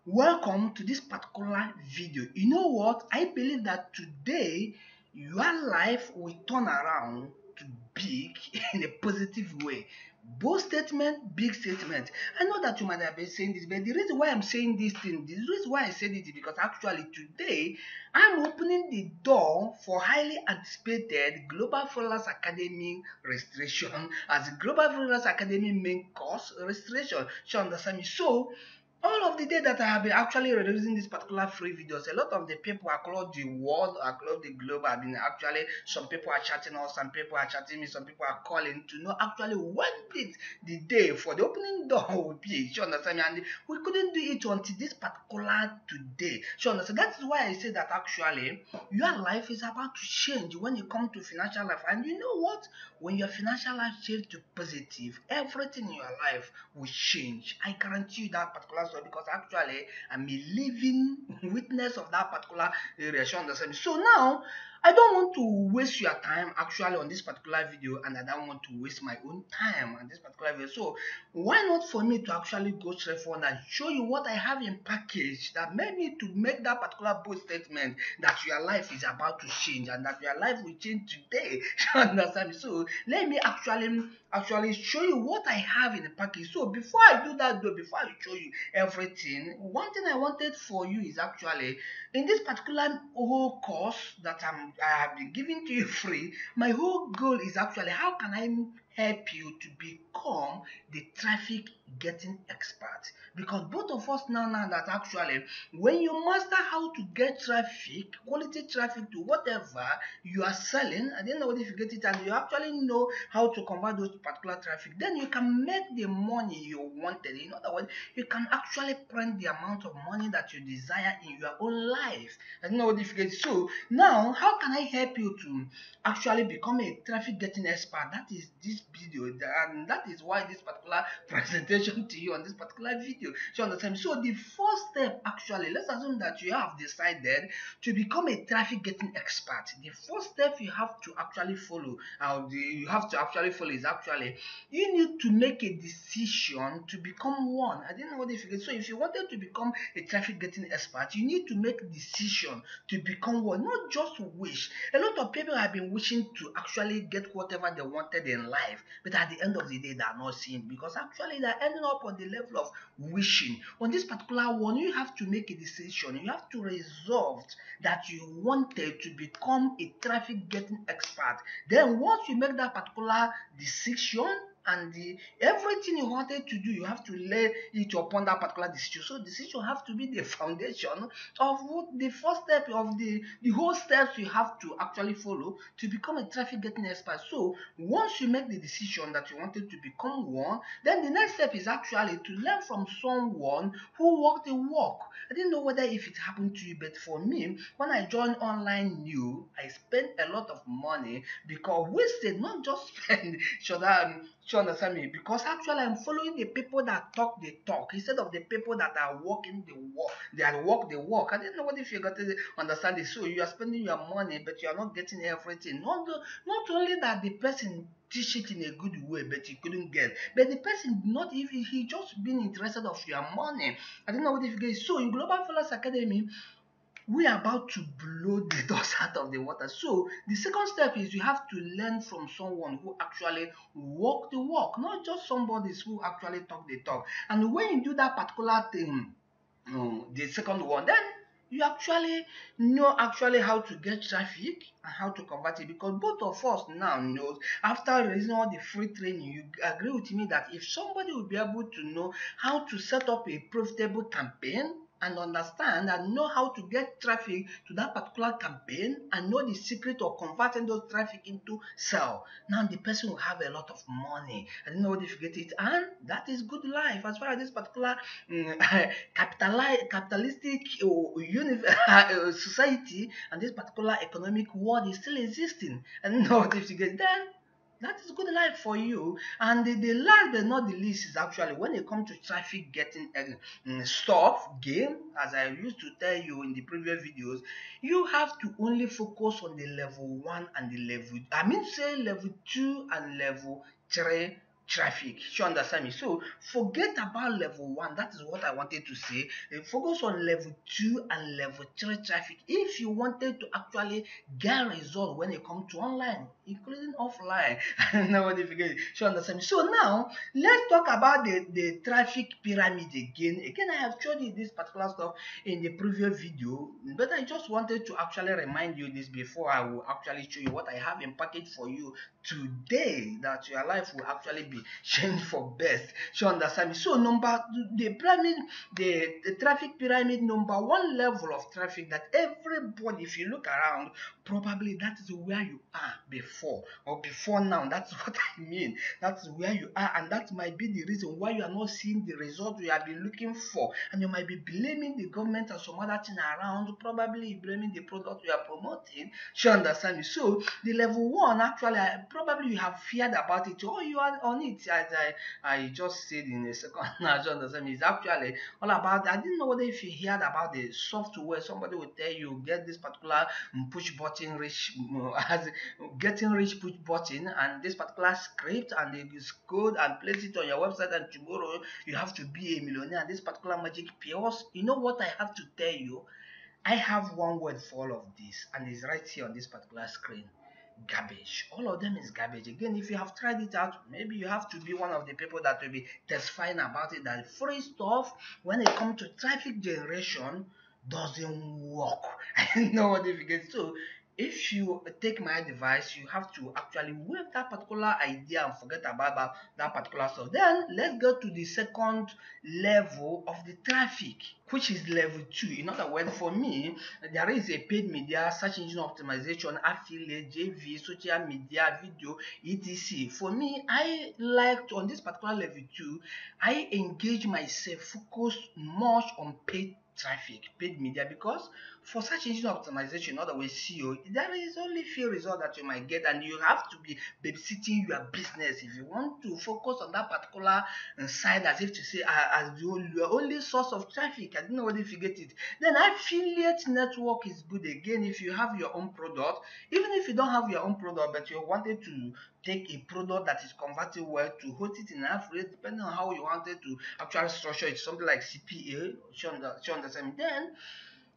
Welcome to this particular video. You know what? I believe that today your life will turn around to big in a positive way. Bold statement, big statement. I know that you might have been saying this, but the reason why I'm saying this thing, the reason why I said it is because actually today I'm opening the door for highly anticipated Global Flawless Academy registration as the Global Flawless Academy main course registration. You understand me? So all of the day that I have been actually releasing this particular free videos, a lot of the people across the world, across the globe, have been actually, some people are chatting us, some people are chatting me, some people are calling to know actually when did the day for the opening door will be. You understand me? And we couldn't do it until this particular today. You understand? That is why I say that actually your life is about to change when you come to financial life. And you know what? When your financial life changes to positive, everything in your life will change. I guarantee you that particular story because actually I'm a living witness of that particular area. You understand me? So now I don't want to waste your time actually on this particular video, and I don't want to waste my own time on this particular video. So why not for me to actually go straight forward and show you what I have in package that made me to make that particular bold statement that your life is about to change and that your life will change today. You understand me? So let me actually show you what I have in the package. So before I do that though, before I show you everything, one thing I wanted for you is actually in this particular whole course that I have been giving to you free, my whole goal is actually how can I help you to become the traffic getting expert, because both of us now that actually when you master how to get traffic, quality traffic to whatever you are selling, I don't know if you get it, and you actually know how to convert those particular traffic, then you can make the money you wanted. In other words, you can actually print the amount of money that you desire in your own life. I don't know if you get it. So now how can I help you to actually become a traffic getting expert? That is this video, and that is why this particular presentation to you on this particular video. So understand? So the first step, actually, let's assume that you have decided to become a traffic getting expert. The first step you have to actually follow, is actually you need to make a decision to become one. I didn't know what if you get. So if you wanted to become a traffic getting expert, you need to make a decision to become one, not just wish. A lot of people have been wishing to actually get whatever they wanted in life, but at the end of the day, they are not seeing it because actually they're ending up on the level of wishing. On this particular one, you have to make a decision. You have to resolve that you wanted to become a traffic getting expert. Then once you make that particular decision, and everything you wanted to do, you have to lay it upon that particular decision. So decision have to be the foundation of what the first step of the whole steps you have to actually follow to become a traffic getting expert. So once you make the decision that you wanted to become one, then the next step is actually to learn from someone who walked the walk. I didn't know whether if it happened to you, but for me, when I joined online new, I spent a lot of money because wasted, not just spend. You understand me? Because actually I'm following the people that talk the talk instead of the people that are walking the walk. They are walk the walk. I didn't know what if you got to understand it. So you are spending your money, but you are not getting everything. Not only that the person teach it in a good way, but you couldn't get. But the person not even he just been interested of your money. I don't know what if you get. So in Global Flawless Academy, we are about to blow the dust out of the water. So the second step is you have to learn from someone who actually walk the walk, not just somebody who actually talk the talk. And when you do that particular thing, the second one, then you actually know actually how to get traffic and how to convert it, because both of us now knows after releasing all the free training, you agree with me that if somebody will be able to know how to set up a profitable campaign and understand and know how to get traffic to that particular campaign and know the secret of converting those traffic into sale, now the person will have a lot of money. I don't know if you get it, and that is good life as far as this particular capitalistic society and this particular economic world is still existing. And not if you get that, that is good life for you. And the last but not the least is actually when it comes to traffic getting stuff game, as I used to tell you in the previous videos, you have to only focus on the level 1 and the level, I mean say level 2 and level 3 traffic. You understand me? So forget about level 1. That is what I wanted to say. Focus on level 2 and level 3 traffic if you wanted to actually get result when it comes to online, including offline. Nobody forget it. You understand me? So now let's talk about the traffic pyramid again. Again, I have showed you this particular stuff in the previous video, but I just wanted to actually remind you this before I will actually show you what I have in package for you today, that your life will actually be changed for best. You understand me? So the pyramid, the traffic pyramid, number 1 level of traffic that everybody, if you look around, probably that is where you are before or before now. That's what I mean. That's where you are, and that might be the reason why you are not seeing the result you have been looking for, and you might be blaming the government or some other thing around, probably blaming the product you are promoting. You understand me? So the level 1, actually, probably you have feared about it, or you are on it, as I just said in a second. Now, you understand me? It's actually all about, I didn't know whether if you heard about the software, somebody will tell you get this particular push button rich as getting rich push button and this particular script, and this code, and place it on your website, and tomorrow you have to be a millionaire. This particular magic pills. You know what I have to tell you? I have one word for all of this, and it's right here on this particular screen. Garbage. All of them is garbage. Again, if you have tried it out, maybe you have to be one of the people that will be testifying about it, that free stuff when it comes to traffic generation doesn't work. I know what if you get. So if you take my advice, you have to actually waive that particular idea and forget about that particular stuff. Then let's go to the second level of the traffic, which is level 2. In other words, for me, there is a paid media, search engine optimization, affiliate, JV, social media, video, etc. For me, I like on this particular level 2, I engage myself, focus much on paid traffic, paid media, because for search engine optimization, in other words, SEO, there is only few results that you might get, and you have to be babysitting your business if you want to focus on that particular side, as if to say as your only source of traffic. I don't know whether if you get it. Then affiliate network is good again if you have your own product. Even if you don't have your own product, but you wanted to take a product that is converted well to host it in affiliate, depending on how you wanted to actually structure it, something like CPA. You understand? Then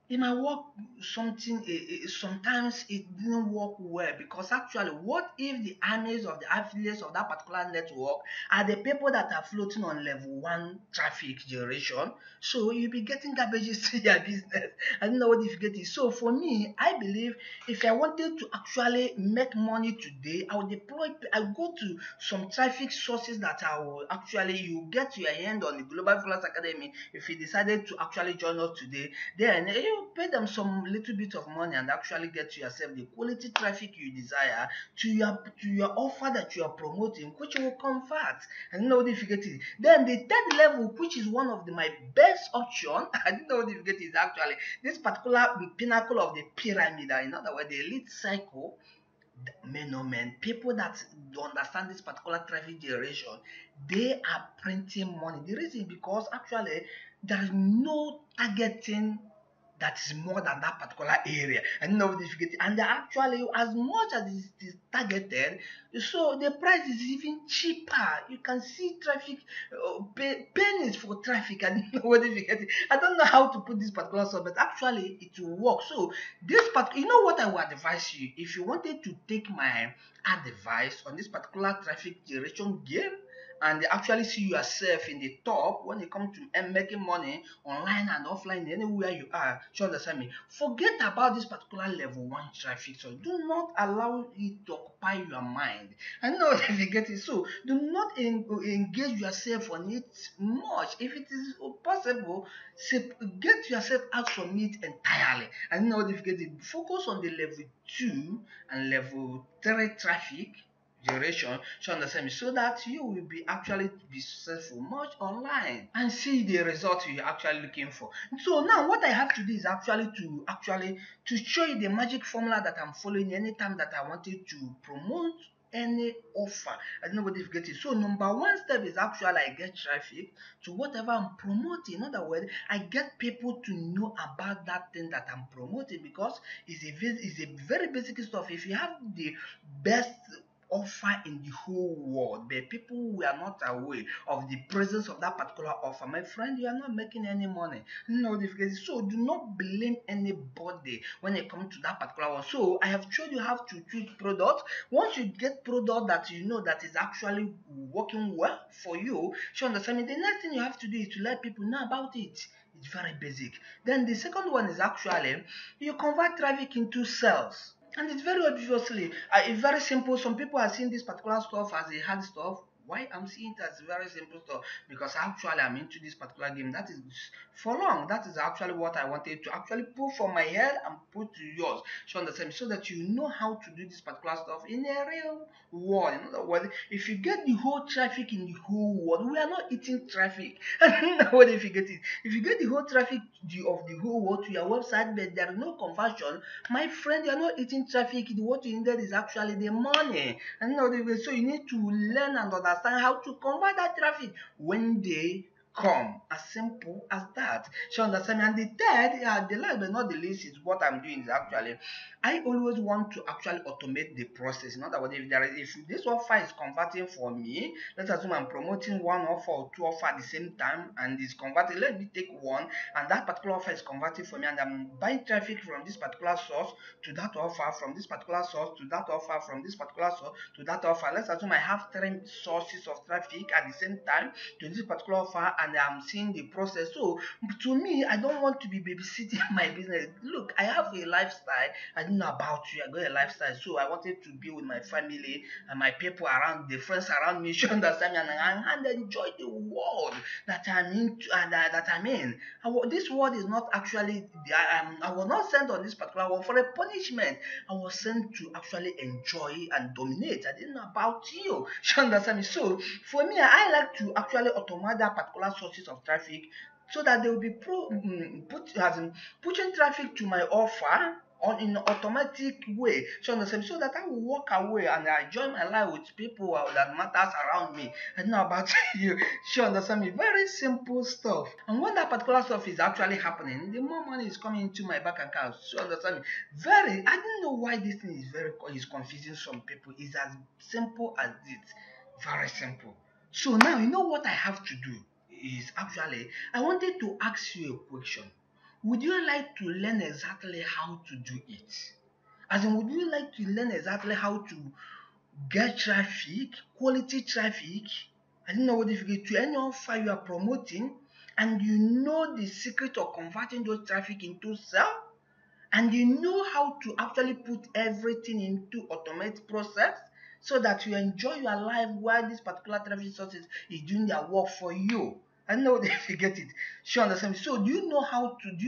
it might work something, sometimes it didn't work well, because actually what if the armies of the affiliates of that particular network are the people that are floating on level 1 traffic generation? So you'll be getting garbages to your business. I don't know what if you get it. So for me, I believe if I wanted to actually make money today, I will go to some traffic sources that I will actually, you get your hand on the Global Influence Academy. If you decided to actually join us today, then you pay them some little bit of money and actually get yourself the quality traffic you desire to your offer that you are promoting, which will convert. And know if you get it. Then the third level, which is one of my best option, I don't know if you get it, is actually this particular pinnacle of the pyramid. In other words, the elite cycle. Men, people that understand this particular traffic generation, they are printing money. The reason is because actually there is no targeting that is more than that particular area, and nobody forget it. And they're actually, as much as it is targeted, so the price is even cheaper. You can see traffic pennies for traffic, and nobody forget it. I don't know how to put this particular stuff, but actually it will work. So this part, you know what I would advise you, if you wanted to take my advice on this particular traffic generation game, and actually see yourself in the top when it comes to making money online and offline anywhere you are. You understand me? Forget about this particular level 1 traffic. So do not allow it to occupy your mind. I know if you get it. So do not engage yourself on it much. If it is possible, get yourself out from it entirely. I know if you get it. Focus on the level 2 and level 3 traffic generation, so understand me, so that you will be actually be successful much online and see the result you're actually looking for. So now what I have to do is actually to show you the magic formula that I'm following anytime that I wanted to promote any offer. I don't know what if you get it. So number 1 step is actually I get traffic to whatever I'm promoting. In other words, I get people to know about that thing that I'm promoting, because it's a very basic stuff. If you have the best offer in the whole world, but people who are not aware of the presence of that particular offer, my friend, you are not making any money. Notification. So do not blame anybody when it comes to that particular one. So I have showed you how to choose products. Once you get product that you know that is actually working well for you, you understand me? The next thing you have to do is to let people know about it. It's very basic. Then the second one is actually you convert traffic into sales. And it's very obviously, it's very simple. Some people are seeing this particular stuff as a hard stuff. Why I'm seeing it as very simple stuff? Because actually I'm into this particular game. That is for long. That is actually what I wanted to actually put from my head and put to yours. So understand, so that you know how to do this particular stuff in a real world. In other words, if you get the whole traffic in the whole world, we are not eating traffic. What if you get it? If you get the whole traffic of the whole world to your website, but there is no conversion, my friend, you are not eating traffic. What you needed is actually the money. And so you need to learn and understand how to convert that traffic when they come. As simple as that. So understand me? And the third, the last but not the least, is what I'm doing is actually I always want to actually automate the process. In other words, if this offer is converting for me, let's assume I'm promoting one offer or two offer at the same time and it's converting. Let me take one and that particular offer is converting for me and I'm buying traffic from this particular source to that offer, from this particular source to that offer, from this particular source to that offer. Let's assume I have 3 sources of traffic at the same time to this particular offer and I'm seeing the process. So to me, I don't want to be babysitting my business. Look, I have a lifestyle. I don't know about you. I got a lifestyle, so I wanted to be with my family and my people around, the friends around me, should understand me and enjoy the world that I'm into and that I'm in. This world is not actually. I was not sent on this particular world for a punishment. I was sent to actually enjoy and dominate. I didn't know about you. You understand me? So for me, I like to actually automate that particular sources of traffic so that they will be pushing traffic to my offer in an automatic way. So that I will walk away and I enjoy my life with people that matters around me. I don't know about you. Sure, understand me? Very simple stuff. And when that particular stuff is actually happening, the more money is coming into my bank account. So understand me? I don't know why this thing is confusing some people. It's as simple as this. Very simple. So now you know what I have to do is actually I wanted to ask you a question. Would you like to learn exactly how to do it? As in, would you like to learn exactly how to get traffic, quality traffic? I don't know what if you get to any offer you are promoting and you know the secret of converting those traffic into sale and you know how to actually put everything into automated process so that you enjoy your life while this particular traffic sources is doing their work for you. I know if you get it. Sure, understand. So do you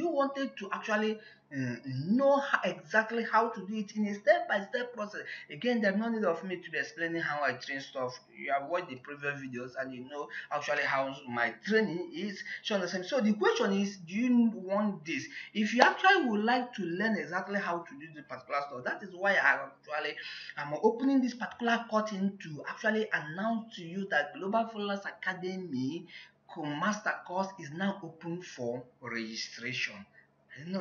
wanted to actually know exactly how to do it in a step-by-step process? Again, there's no need of me to be explaining how I train stuff. You have watched the previous videos and you know actually how my training is. Sure, understand. So the question is, do you want this? If you actually would like to learn exactly how to do the particular stuff, that is why I'm opening this particular curtain to actually announce to you that Global Followers Academy master course is now open for registration.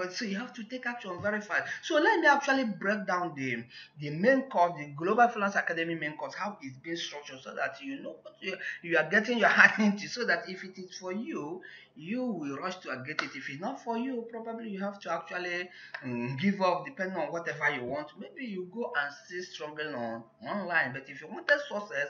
So you have to take action very fast. So let me actually break down the main course, the Global Freelance Academy main course, how it's being structured so that you know what you are getting your hand into, so that if it is for you, you will rush to get it. If it's not for you, probably you have to actually give up depending on whatever you want. Maybe you go and still struggling online, but if you wanted success,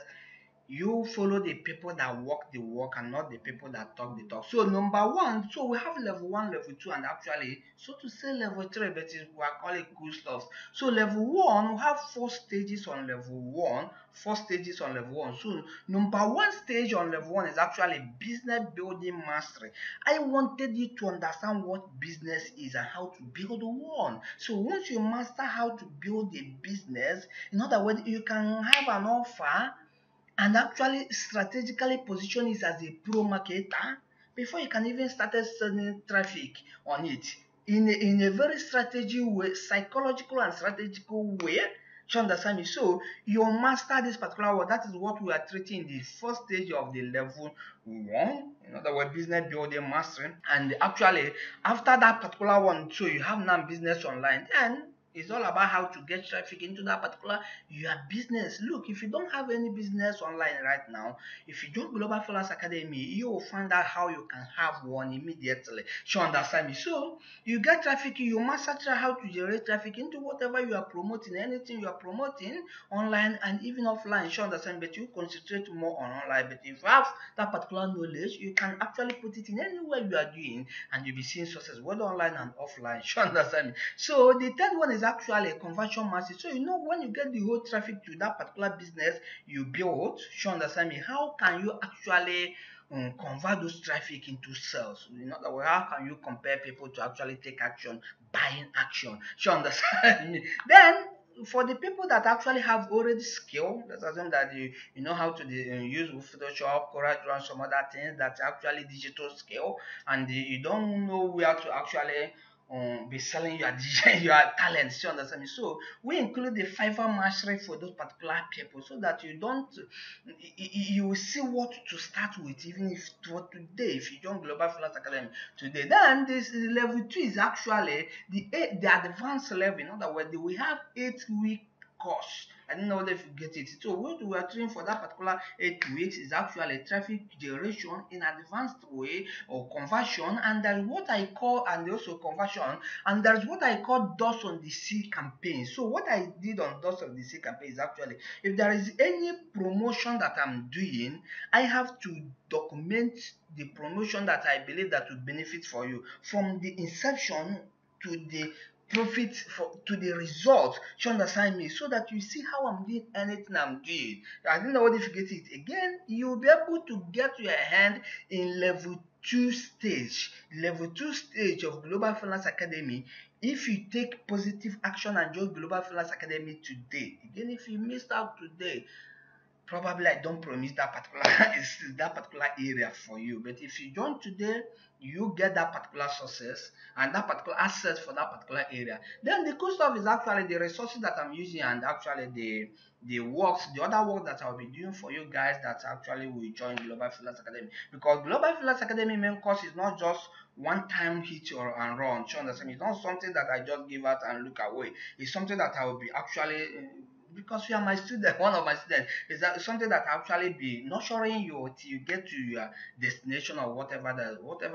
you follow the people that walk the walk and not the people that talk the talk. So number one, so we have level 1, level 2, and actually so to say level 3, but we are calling cool stuff. So level 1, we have 4 stages on level 1, 4 stages on level 1. So number 1 stage on level 1 is actually business building mastery. I wanted you to understand what business is and how to build one. So once you master how to build a business, in other words, you can have an offer and actually strategically position it as a pro marketer before you can even start sending traffic on it in a very strategic way, psychological and strategical way. You understand me? So you master this particular word. That is what we are treating in the first stage of the level 1. In other words, business building mastering. And actually, after that particular one, so you have now business online. Then It's all about how to get traffic into that particular your business. Look, if you don't have any business online right now, if you join Global Freelance Academy, you will find out how you can have one immediately. You understand me? So you get traffic, you master how to generate traffic into whatever you are promoting, anything you are promoting online and even offline. You understand? But you concentrate more on online. But if you have that particular knowledge, you can actually put it in anywhere you are doing, and you'll be seeing success, whether online and offline. You understand me? So the third one is actually a conversion master. So when you get the whole traffic to that particular business you built, you understand me? How can you actually convert those traffic into sales? In other words, how can you compare people to actually take action, buying action? You understand me? Then for the people that actually have already skill, let's assume that you know how to use Photoshop, CorelDRAW, and some other things that's actually digital skill, and you don't know where to actually be selling your your talents. You understand me? So we include the Fiverr mastery for those particular people, so that you don't you will see what to start with, even if for today, if you join Global Freelance Academy today. Then this level 2 is actually the advanced level. In other words, we have 8-week course. I don't know whether if you get it. So what we are training for that particular 8 weeks is actually traffic generation in advanced way, or conversion, and that's what I call, and also conversion, and that's what I call Dust on the Sea campaign. So what I did on Dust on the Sea campaign is actually, if there is any promotion that I'm doing, I have to document the promotion that I believe that will benefit for you from the inception to the profit to the result. You understand me? So that you see how I'm doing anything I'm doing. I don't know what if you get it again. You'll be able to get your hand in level 2 stage. Level 2 stage of Global Freelance Academy. If you take positive action and join Global Freelance Academy today, again, if you missed out today, probably I don't promise that particular that particular area for you. But if you join today, you get that particular success and that particular access for that particular area. Then the cool stuff is actually the resources that I'm using, and actually the other work that I'll be doing for you guys that actually will join Global Freelance Academy. Because Global Freelance Academy main course is not just one time hit or and run. You understand? It's not something that I just give out and look away. It's something that I will be actually because you are my student, one of my students, is that something that actually be nurturing you till you get to your destination, or whatever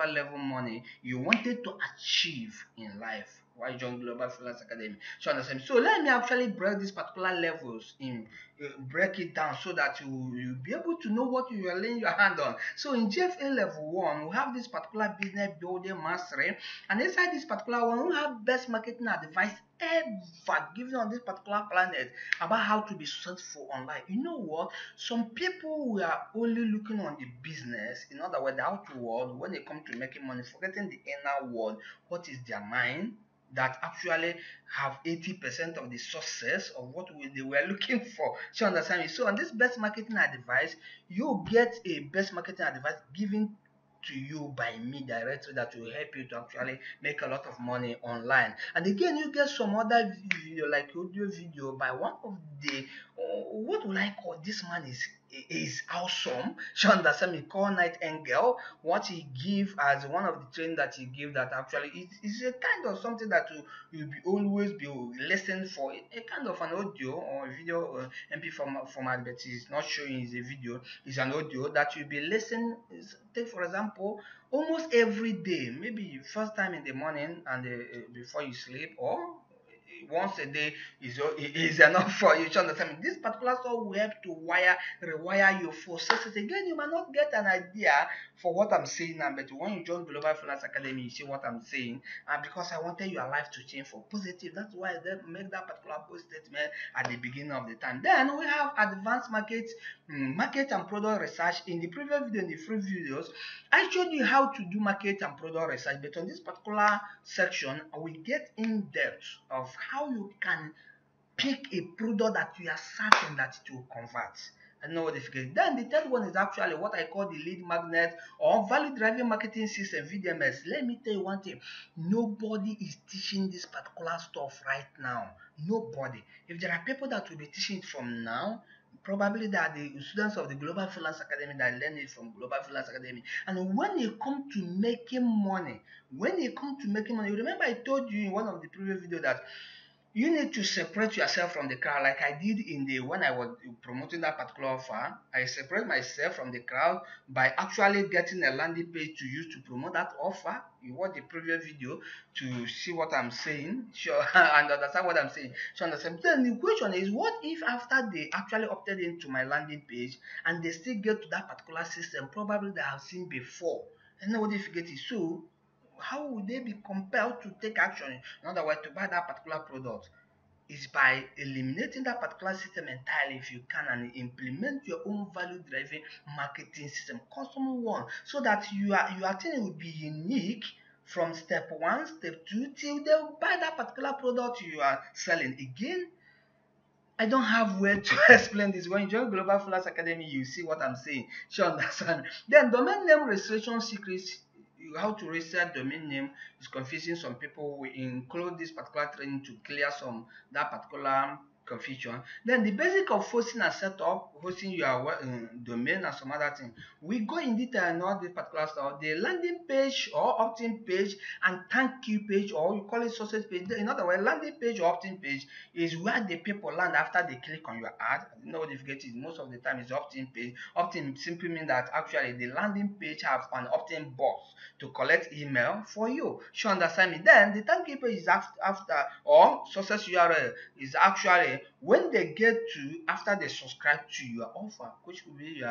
level money you wanted to achieve in life. Why join Global Freelance Academy? So understand. So let me actually break these particular levels in, break it down, so that you be able to know what you are laying your hand on. So in GFA level 1, we have this particular business building mastery, and inside this particular one, we have best marketing advice ever given on this particular planet about how to be successful online. You know what? Some people who are only looking on the business, in other words, the outer world, when they come to making money, forgetting the inner world, what is their mind, that actually have 80% of the success of what they were looking for. So understand me? So on this best marketing advice, you get a best marketing advice given to you by me directly that will help you to actually make a lot of money online. And again, you get some other video, like audio video by one of the what will I call, this man is awesome. You understand me? Call Nightingale. What he give as one of the training that he give, that actually is a kind of something that you'll be always be listening for, a kind of an audio or a video MP format, but it's not showing is a video, it's an audio that you'll be listening. Take for example, almost every day, maybe first time in the morning and before you sleep, or once a day is enough for you. You understand me? This particular software will help to rewire your processes. Again, you might not get an idea for what I'm saying now, but when you join Global Freelance Academy, you see what I'm saying. And because I wanted your life to change for positive, that's why I make that particular post statement at the beginning of the time. Then we have advanced market and product research. In the previous video, in the free videos, I showed you how to do market and product research, but on this particular section, we get in depth of how you can pick a product that you are certain that it will convert. I know what this is. Then the third one is actually what I call the lead magnet or value driving marketing system, VDMS. Let me tell you one thing: nobody is teaching this particular stuff right now. Nobody. If there are people that will be teaching it from now, probably that the students of the Global Freelance Academy that learn it from Global Freelance Academy. And when you come to making money, you remember I told you in one of the previous videos that you need to separate yourself from the crowd, like I did in the when I was promoting that particular offer. I separate myself from the crowd by actually getting a landing page to use to promote that offer. You watch the previous video to see what I'm saying, sure, and understand what I'm saying. So understand. Then the question is, what if after they actually opted into my landing page and they still get to that particular system, probably they have seen before, and then what if you get it? So how would they be compelled to take action, in other words, to buy that particular product? Is by eliminating that particular system entirely if you can, and implement your own value driving marketing system, custom one, so that your thing will be unique from step one, step two, till they will buy that particular product you are selling. Again, I don't have word to explain this. When you join Global Freelance Academy, you see what I'm saying. Sure, understand. Then domain name registration secrets. How to register domain name is confusing some people. We include this particular training to clear some that particular confusion. Then the basic of hosting and setup, hosting your domain and some other thing. We go in detail on all this particular stuff. The landing page or opt-in page and thank you page, or you call it success page. In other words, landing page or opt-in page is where the people land after they click on your ad. You know what if you get it, most of the time it's opt-in page. Opt-in simply means that actually the landing page have an opt-in box to collect email for you. You understand me? Then the thank you page is after, or success URL is actually when they get to after they subscribe to your offer, which will be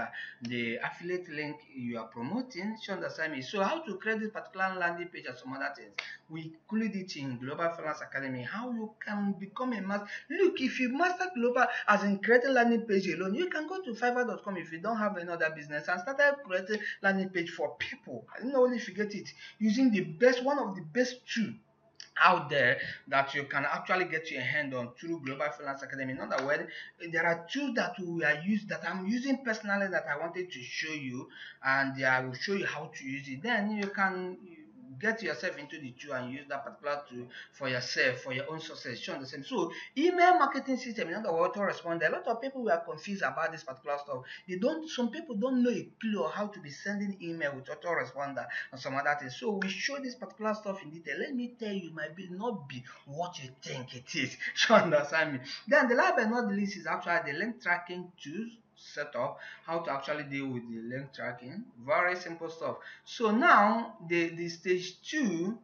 the affiliate link you are promoting. You understand me? So how to create this particular landing page and some other things, we include it in Global Freelance Academy. How you can become a master. Look, if you master global as in creating landing page alone, you can go to fiverr.com if you don't have another business and start creating landing page for people. I don't know if you get it, using the best, one of the best tools out there that you can actually get your hand on through Global Freelance Academy. In other words, there are tools that we are used that I'm using personally that I wanted to show you, and I will show you how to use it. Then you can get yourself into the tool and use that particular tool for yourself, for your own success. You understand? So email marketing system, in other words, autoresponder. A lot of people were confused about this particular stuff. Some people don't know a clue on how to be sending email with autoresponder and some other things. So we show this particular stuff in detail. Let me tell you, it might not be what you think it is. You understand me? Then the last but not the least is actually the link tracking tools setup, how to actually deal with the link tracking. Very simple stuff. So now the stage two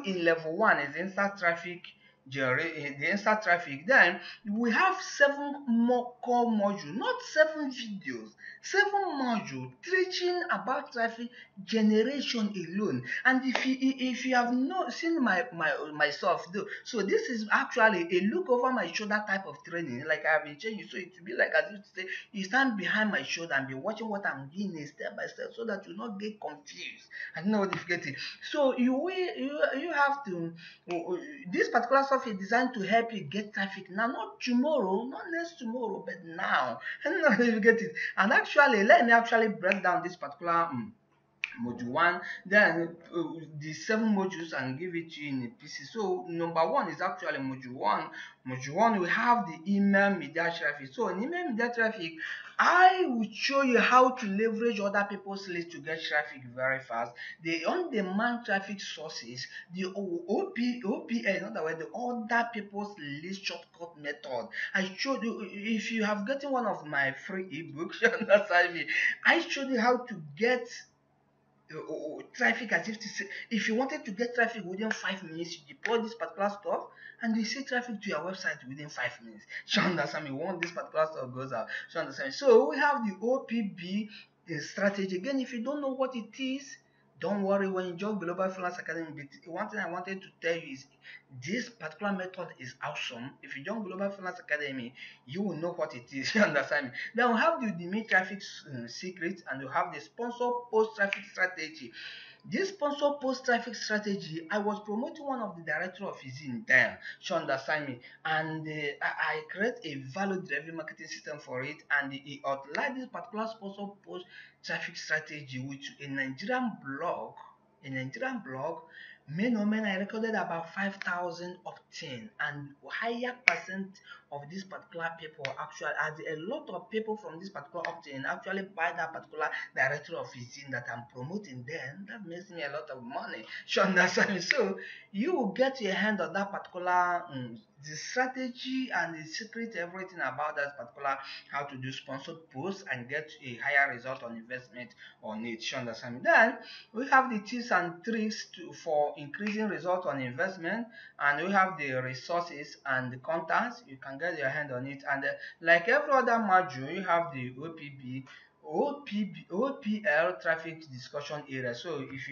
in level 1 is instant traffic the instant traffic. Then we have 7 more core modules, not 7 videos, 7 modules teaching about traffic generation alone. And if you have not seen myself though, so this is actually a look over my shoulder type of training, like I have been showing you. So it will be like as if to say you stand behind my shoulder and be watching what I'm doing step by step, so that you not get confused. I don't know what you get it. So you have to this particular stuff is designed to help you get traffic now, not tomorrow, not next tomorrow, but now. I don't know if you get it. And actually, let me actually break down this particular module 1, then the 7 modules, and give it to you in a piece. So number 1 is actually module 1. Module 1, we have the email media traffic. So in email media traffic, I will show you how to leverage other people's lists to get traffic very fast. The on-demand traffic sources, the OPL, in other words, the other people's list shortcut method. I showed you, if you have gotten one of my free ebooks, you understand me, I showed you how to get traffic, as if to say, if you wanted to get traffic within 5 minutes, you deploy this particular stuff and you see traffic to your website within 5 minutes. You understand me? Once this particular stuff goes out, you understand? So we have the OPB strategy. Again, if you don't know what it is, don't worry. When you join Global Freelance Academy, one thing I wanted to tell you is this particular method is awesome. If you join Global Freelance Academy, you will know what it is. You understand me? Then we have the Udemy traffic secret, and we have the sponsor post traffic strategy. This sponsor post traffic strategy, I was promoting one of the director of his in there. You understand me? And I create a value driven marketing system for it, and he outlined this particular sponsor post traffic strategy with a Nigerian blog a Nigerian blog, men or men, I recorded about 5,000 opt-in, and higher percent of this particular people actually, as a lot of people from this particular opt-in actually buy that particular directory of zine that I'm promoting, then that makes me a lot of money. You understand me? So you will get your hand on that particular the strategy and the secret, everything about that particular, how to do sponsored posts and get a higher result on investment on it. You understand me? Then we have the tips and tricks for increasing result on investment, and we have the resources and the contacts. You can get your hand on it, and like every other module, you have the OPL traffic discussion area. So if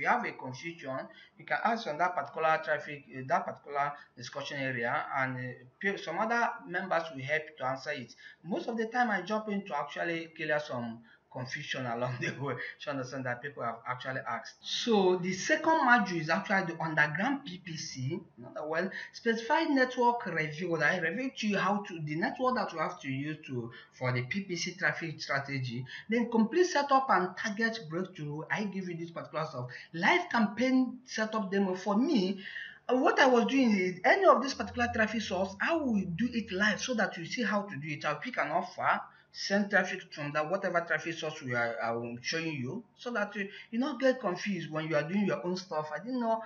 you have a confusion, you can ask on that particular traffic, that particular discussion area, and some other members will help to answer it. Most of the time, I jump in to actually clear some confusion along the way. You understand that people have actually asked. So the second module is actually the underground PPC. In other words, specified network review. I review to you how to the network that you have to use to for the PPC traffic strategy. Then complete setup and target breakthrough. I give you this particular stuff. Live campaign setup demo. For me, what I was doing is any of this particular traffic source, I will do it live so that you see how to do it. I'll pick an offer, send traffic from that whatever traffic source I'm showing you, so that you not get confused when you are doing your own stuff. I didn't know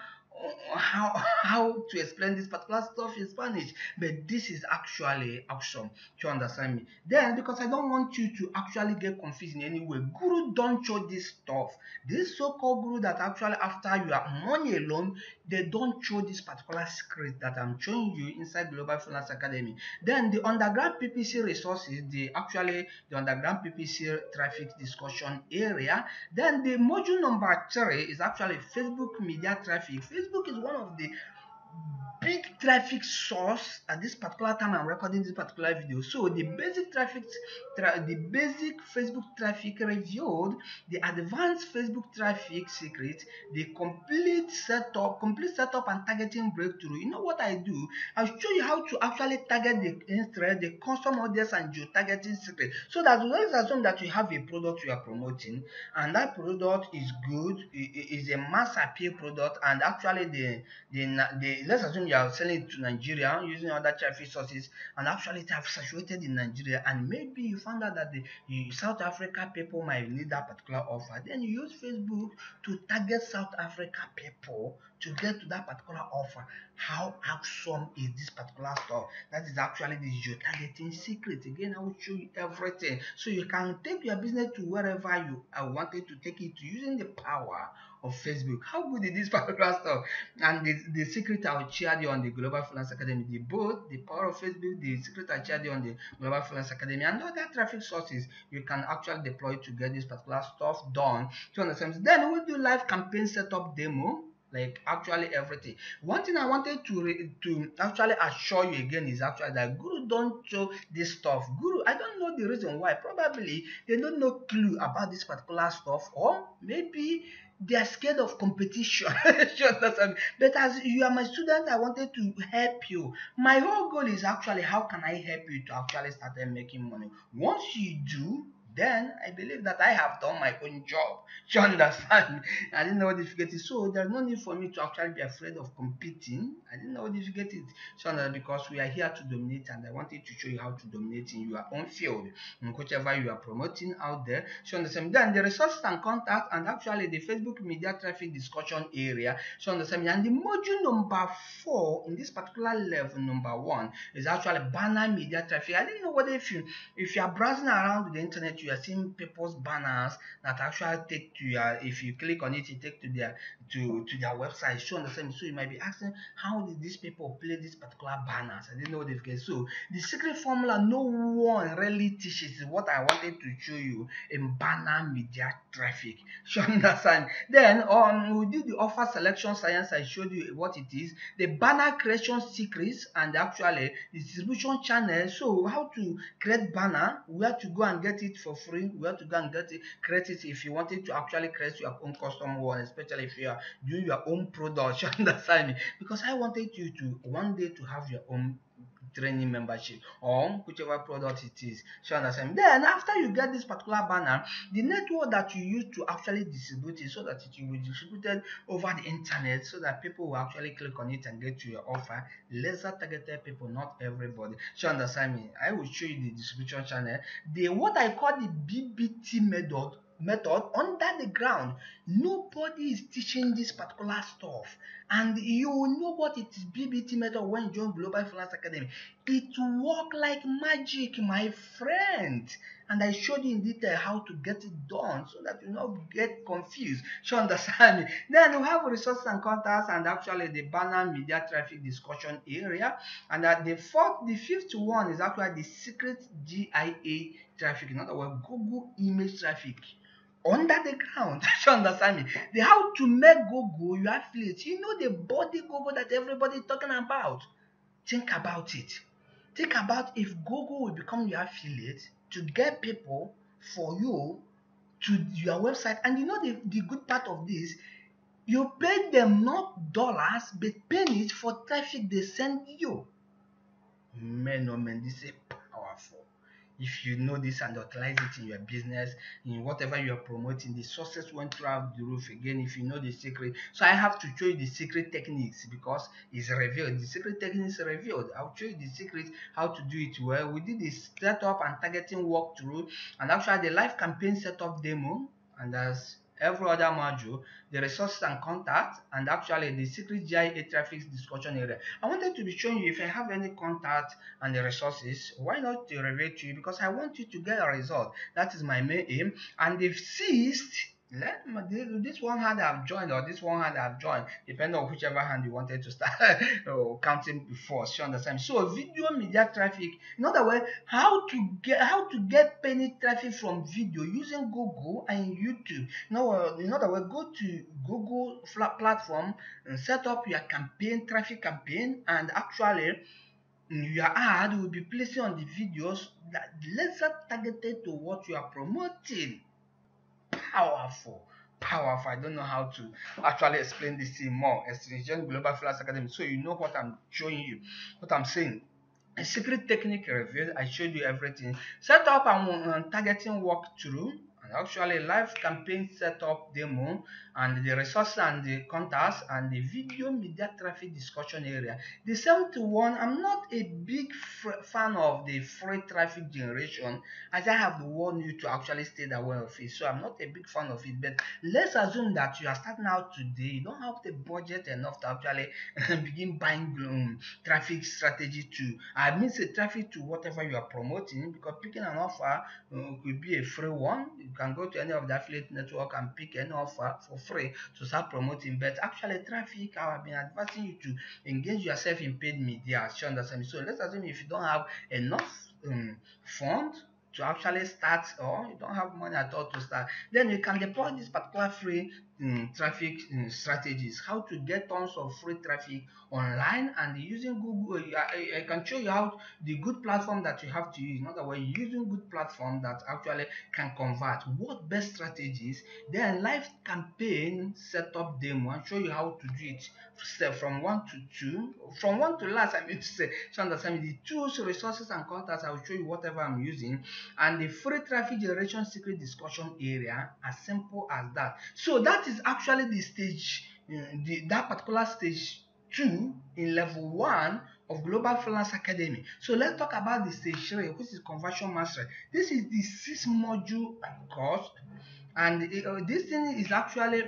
how to explain this particular stuff in Spanish, but this is actually awesome to understand me. Then, because I don't want you to actually get confused in any way, Guru don't show this stuff. This so-called guru that actually after you have money alone, they don't show this particular secret that I'm showing you inside Global Freelance Academy. Then the underground PPC resources, the underground PPC traffic discussion area. Then the module number 3 is actually Facebook media traffic. Facebook is one of the big traffic source at this particular time I'm recording this particular video. So the basic Facebook traffic reviewed, the advanced Facebook traffic secret, the complete setup and targeting breakthrough. You know what I do? I'll show you how to actually target the interest, the custom audience, and geo-targeting secret. So that let's assume that you have a product you are promoting, and that product is good, is a mass appeal product, and actually let's assume you are selling it to Nigeria using other traffic sources, and actually it have saturated in Nigeria, and maybe you found out that the South Africa people might need that particular offer. Then you use Facebook to target South Africa people to get to that particular offer. How awesome is this particular stuff? That is actually the geo-targeting secret. Again, I will show you everything so you can take your business to wherever you are wanted to take it to, using the power of Facebook. How good is this particular stuff? And the secret I will share you on the Global Freelance Academy, the power of Facebook, the secret I shared you on the Global Freelance Academy, and other traffic sources you can actually deploy to get this particular stuff done. To understand. Then we'll do live campaign setup demo, like actually everything. One thing I wanted to actually assure you again is actually that Guru don't show this stuff. Guru, I don't know the reason why. Probably they don't know clue about this particular stuff, or maybe they are scared of competition. But as you are my student, I wanted to help you. My whole goal is actually how can I help you to actually start making money. Once you do, then I believe that I have done my own job. You understand? I didn't know what difficult is. So there's no need for me to actually be afraid of competing. I didn't know what difficult is. So because we are here to dominate, and I wanted to show you how to dominate in your own field, in whichever you are promoting out there. So understand? Then the resources and contact, and actually the Facebook media traffic discussion area. So understand? And the module number 4 in this particular level, number 1, is actually banner media traffic. I didn't know whether if you are browsing around the internet, you are seeing people's banners that actually take to your, if you click on it, it take to their website. So understand? So you might be asking, how did these people play these particular banners? I didn't know this case. So the secret formula no one really teaches is what I wanted to show you in banner media traffic. So understand? Then we did the offer selection science. I showed you what it is, the banner creation secrets, and actually the distribution channel. So how to create banner, where to go and get it for free, where to go and create it if you wanted to actually create your own custom one, especially if you are doing your own product. You understand me? Because I wanted you to one day to have your own training membership or whichever product it is. So understand. Then after you get this particular banner, the network that you use to actually distribute it so that it will be distributed over the internet so that people will actually click on it and get to your offer. Laser targeted people, not everybody. So understand me. I will show you the distribution channel. The what I call the BBT method under the ground. Nobody is teaching this particular stuff, and you will know what it is. BBT method when you join Global Freelance Academy, it work like magic, my friend. And I showed you in detail how to get it done so that you not get confused. So understand me. Then we have resources and contacts, and actually the banner media traffic discussion area. And the fifth one is actually the secret GIA traffic. In other words, Google image traffic under the ground. You understand me? The how to make Google your affiliate. You know the body Google that everybody is talking about. Think about it. Think about if Google will become your affiliate to get people for you to your website. And you know the good part of this, you pay them not dollars, but pennies for traffic they send you. Man, oh man, this is powerful. If you know this and utilize it in your business, in whatever you are promoting, the success went throughout the roof again. If you know the secret, so I have to show you the secret techniques because it's revealed. The secret techniques revealed. I'll show you the secret how to do it well. We did the setup and targeting walkthrough, and actually the live campaign setup demo, and as every other module, the resources and contacts, and actually the secret GIA traffic discussion area. I wanted to be showing you if I have any contact and the resources, why not to reveal to you, because I want you to get a result. That is my main aim. And the sixth, this one hand I've joined or this one hand I've joined, depending on whichever hand you wanted to start counting before. You understand? So video media traffic, in other words, how to get penny traffic from video using Google and YouTube. In other words, go to Google platform and set up your traffic campaign, and actually your ad will be placing on the videos that laser targeted to what you are promoting. Powerful. I don't know how to actually explain this thing more. Extension Global Freelance Academy, so you know what I'm showing you, what I'm saying. A secret technique revealed. I showed you everything. Set up and targeting walkthrough, and actually live campaign setup demo, and the resources and the contacts, and the video media traffic discussion area. The 71, I'm not a big fan of the free traffic generation, as I have warned you to actually stay aware of it. So I'm not a big fan of it. But let's assume that you are starting out today, you don't have the budget enough to actually begin buying traffic strategy to, I mean, say traffic to whatever you are promoting, because picking an offer could be a free one. You can go to any of the affiliate network and pick an offer for free to start promoting. But actually traffic, I have been advising you to engage yourself in paid media. You understand? So let's assume if you don't have enough fund to actually start, or you don't have money at all to start, then you can deploy this particular free traffic strategies, how to get tons of free traffic online, and using Google. I can show you how the good platform that you have to use. In other words, using good platform that actually can convert. What best strategies? Then live campaign setup demo and show you how to do it step from 1 to 2, from 1 to last. I mean to say, so understand the tools, resources, and contacts. I will show you whatever I'm using, and the free traffic generation secret discussion area, as simple as that. So that is actually the stage, that particular stage 2 in level 1 of Global Freelance Academy. So let's talk about the stage 3, which is conversion mastery. This is the 6th module course, and this thing is actually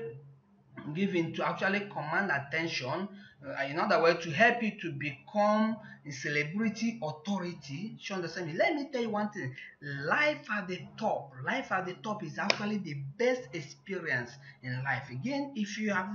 given to actually command attention, in other words, to help you to become a celebrity authority. You understand me? Let me tell you one thing. Life at the top is actually the best experience in life. Again, if you have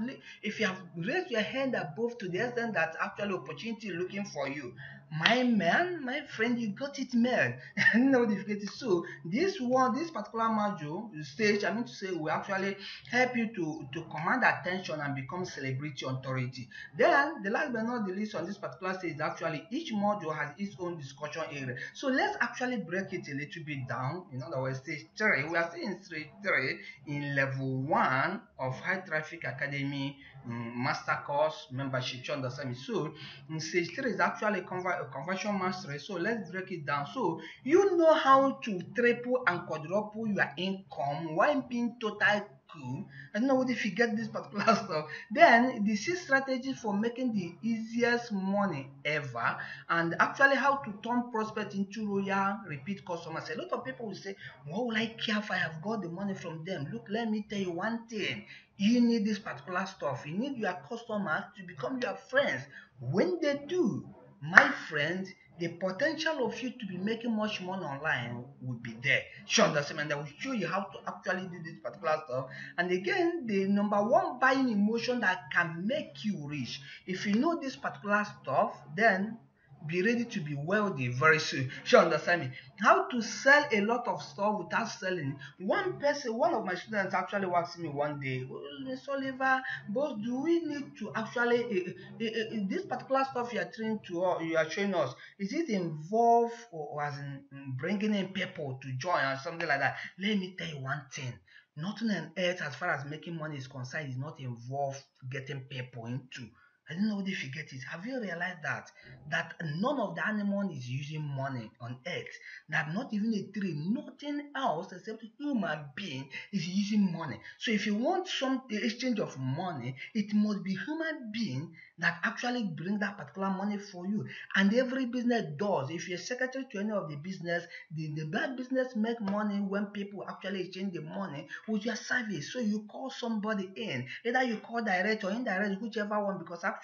raised your hand above to the extent that actually opportunity looking for you, my man, my friend, you got it, man. No difficulty. So this particular module stage, I mean to say, will actually help you to command attention and become celebrity authority. Then Then the last but not the least on this particular stage is actually each module has its own discussion area. So let's actually break it a little bit down. In other words, stage 3, we are still in stage 3 in level 1 of High Traffic Academy master course membership. You understand me? So in stage 3 is actually conversion mastery. So let's break it down. So you know how to triple and quadruple your income while being total cool. I don't know what if you get this particular stuff. Then the 6 strategies for making the easiest money ever, and actually how to turn prospect into royal repeat customers. A lot of people will say, what will I care if I have got the money from them? Look, let me tell you one thing. You need this particular stuff. You need your customers to become your friends. When they do, my friend, the potential of you to be making much money online will be there. Sure, understand? And I will show you how to actually do this particular stuff. And again, the number one buying emotion that can make you rich. If you know this particular stuff, then be ready to be wealthy very soon. Sure, understand me? How to sell a lot of stuff without selling. One of my students actually asked me one day, Mr. Oliver, boss, do we need to actually this particular stuff you are trying to you are showing us? Is it involved or as in bringing in people to join or something like that? Let me tell you one thing. Nothing on earth, as far as making money is concerned, is not involved getting people into. I don't know if you get it. Have you realized that none of the animal is using money on earth? That not even a tree, nothing else except human being is using money. So if you want some exchange of money, it must be human being that actually bring that particular money for you. And every business does. If you're secretary to any of the business, that business make money when people actually exchange the money with your service. So you call somebody in, either you call direct or indirect, whichever one, because actually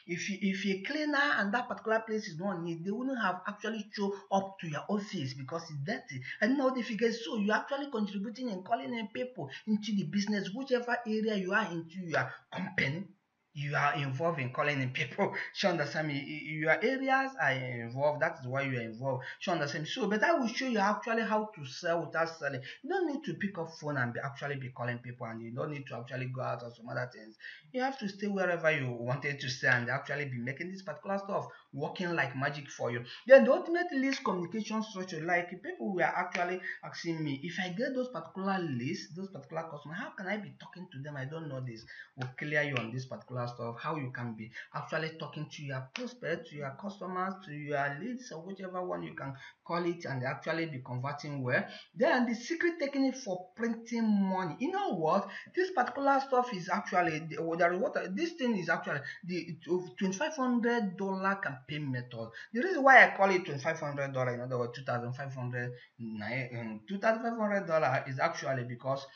if you're a cleaner and that particular place is not neat, they wouldn't have actually show up to your office because it's dirty. And now if you get, so you're actually contributing and calling in people into the business, whichever area you are into your company, you are involved in calling in people. She understand me? Your areas are involved. That is why you are involved. She understand me? So, but I will show you actually how to sell without selling. You don't need to pick up phone and actually be calling people, and you don't need to actually go out or some other things. You have to stay wherever you wanted to stay and actually be making this particular stuff working like magic for you. Then the ultimate list communication structure, like people were actually asking me, if I get those particular lists, those particular customers, how can I be talking to them? I don't know this. Will clear you on this particular stuff, how you can be actually talking to your prospects, to your customers, to your leads, or whichever one you can call it, and actually be converting well. Then the secret technique for printing money. You know what? This particular stuff is actually this thing is actually the $2,500 campaign method. The reason why I call it $2,500, in other words, $2,500 is actually because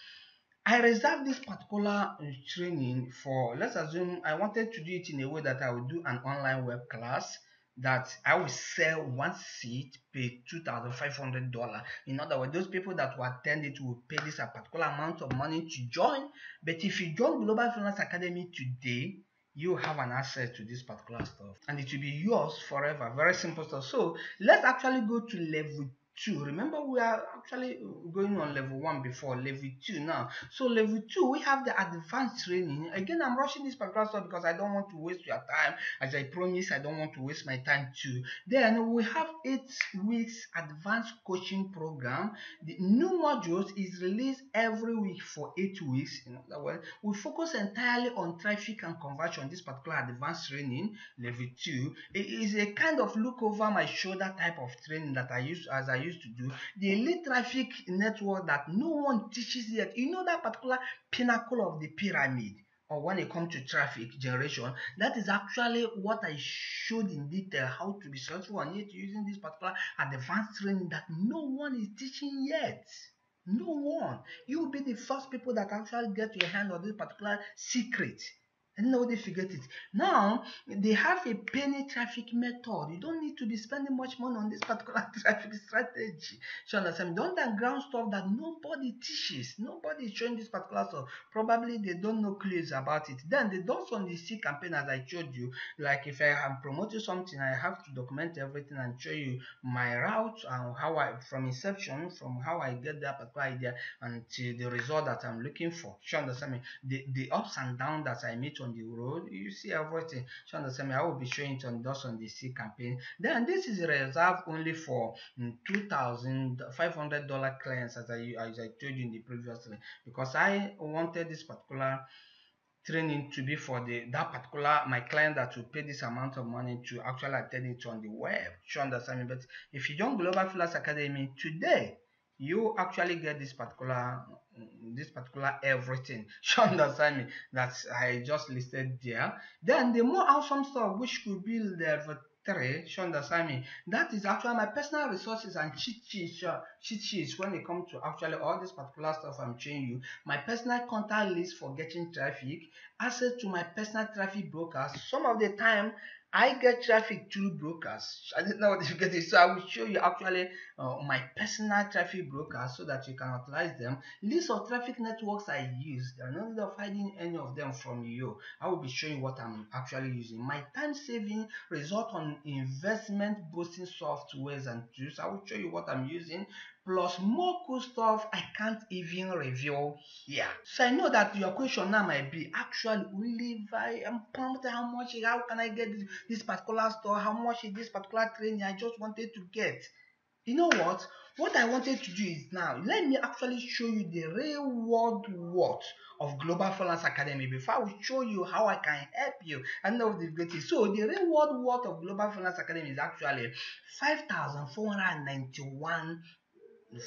I reserved this particular training for, let's assume I wanted to do it in a way that I would do an online web class that I will sell one seat, pay $2,500. In other words, those people that will attend it will pay this a particular amount of money to join. But if you join Global Finance Academy today, you have an access to this particular stuff and it will be yours forever. Very simple stuff. So let's actually go to level 2. Remember, we are actually going on level 1 before, level 2 now. So level 2, we have the advanced training. Again, I'm rushing this particular stuff because I don't want to waste your time. As I promised, I don't want to waste my time too. Then we have 8 weeks advanced coaching program. The new modules is released every week for 8 weeks. In other words, we focus entirely on traffic and conversion. This particular advanced training, level 2, it is a kind of look over my shoulder type of training that I used to do. The elite traffic network that no one teaches yet. You know that particular pinnacle of the pyramid, or when it comes to traffic generation, that is actually what I showed in detail, how to be successful on it using this particular advanced training that no one is teaching yet. No one. You will be the first people that actually get your hand on this particular secret. And nobody forget it. Now, they have a penny traffic method. You don't need to be spending much money on this particular traffic strategy. So understand? Don't underground stuff that nobody teaches. Nobody is showing this particular stuff. Probably they don't know clues about it. Then they do on the C campaign, as I showed you. Like if I am promoting something, I have to document everything and show you my route and how I, from inception, from how I get that particular idea until the result that I'm looking for. Sure, understand me? The ups and downs that I meet on the road. You see everything. So understand me? I will be showing it on Dust on the Sea campaign. Then this is reserved only for $2,500 clients, as I told you in the previously, because I wanted this particular training to be for that particular my client that will pay this amount of money to actually attend it on the web. You understand me? But if you join Global Freelance Academy today, you actually get this particular everything. You understand me? That I just listed there. Then the more awesome stuff, which could be level 3, you understand me? That is actually my personal resources and cheat sheets when it comes to actually all this particular stuff I'm showing you. My personal contact list for getting traffic, access to my personal traffic brokers. Some of the time I get traffic through brokers. I didn't know what you get it. So I will show you actually my personal traffic brokers so that you can utilize them. List of traffic networks I use. There are no need of hiding any of them from you. I will be showing what I'm actually using. My time saving result on investment boosting softwares and tools. I will show you what I'm using, plus more cool stuff I can't even reveal here. So I know that your question now might be, actually, really, I am pumped. How can I get this particular store? How much is this particular training I just wanted to get? You know what? What I wanted to do is now, let me actually show you the real world worth of Global Freelance Academy before I will show you how I can help you. And know the greatest. So the real world worth of Global Freelance Academy is actually 5,491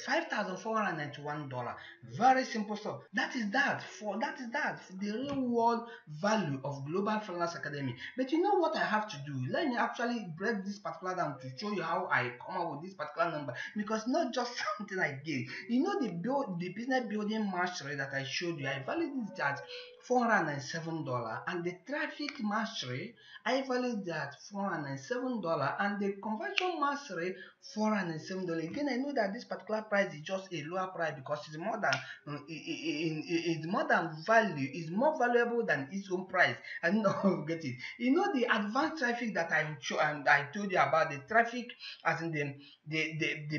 $5,491. Very simple stuff. That is the real world value of Global Freelance Academy. But you know what I have to do? Let me actually break this particular down to show you how I come up with this particular number, because not just something I did. You know the business building mastery that I showed you, I valued it at $497, and the traffic mastery I valued at $497, and the conversion mastery $407. Again, I know that this particular price is just a lower price because it's more than it's more than value, it's more valuable than its own price. I don't know how you get it. You know the advanced traffic that I told you about, the traffic as in the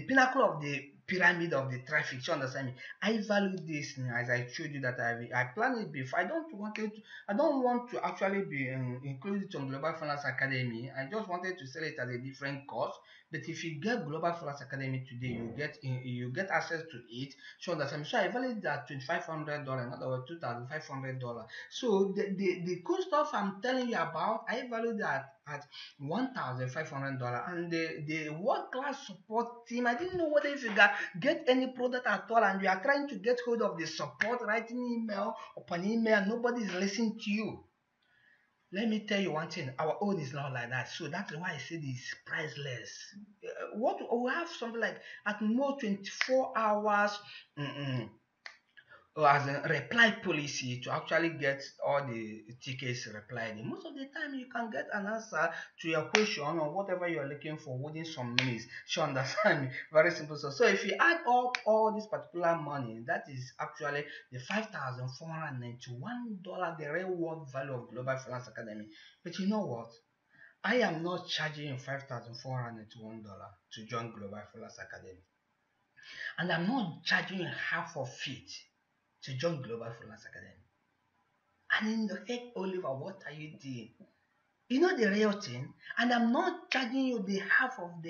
pinnacle of the pyramid of the traffic. You understand me? I value this as I showed you that I planned it before. I don't want to actually be included on Global Freelance Academy. I just wanted to sell it as a different course. But if you get Global Freelance Academy today, you get access to it. So understand me? So I value that $2,500, in other words, $2,500. So the cool stuff I'm telling you about, I value that at $1,500, and the world class support team. I didn't know whether if you get any product at all and you are trying to get hold of the support, writing email upon email, nobody is listening to you. Let me tell you one thing, our own is not like that. So that's why I said it's priceless. What we have something like at most 24 hours as a reply policy to actually get all the tickets replied. Most of the time you can get an answer to your question or whatever you're looking for within some minutes. You understand me? Very simple. So if you add up all this particular money, that is actually the $5,491, the real world value of Global Freelance Academy. But you know what? I am not charging you $5,491 to join Global Freelance Academy, and I'm not charging you half of it to join Global Freelance Academy. And in the heck, Oliver, what are you doing? You know the real thing, and I'm not charging you the half of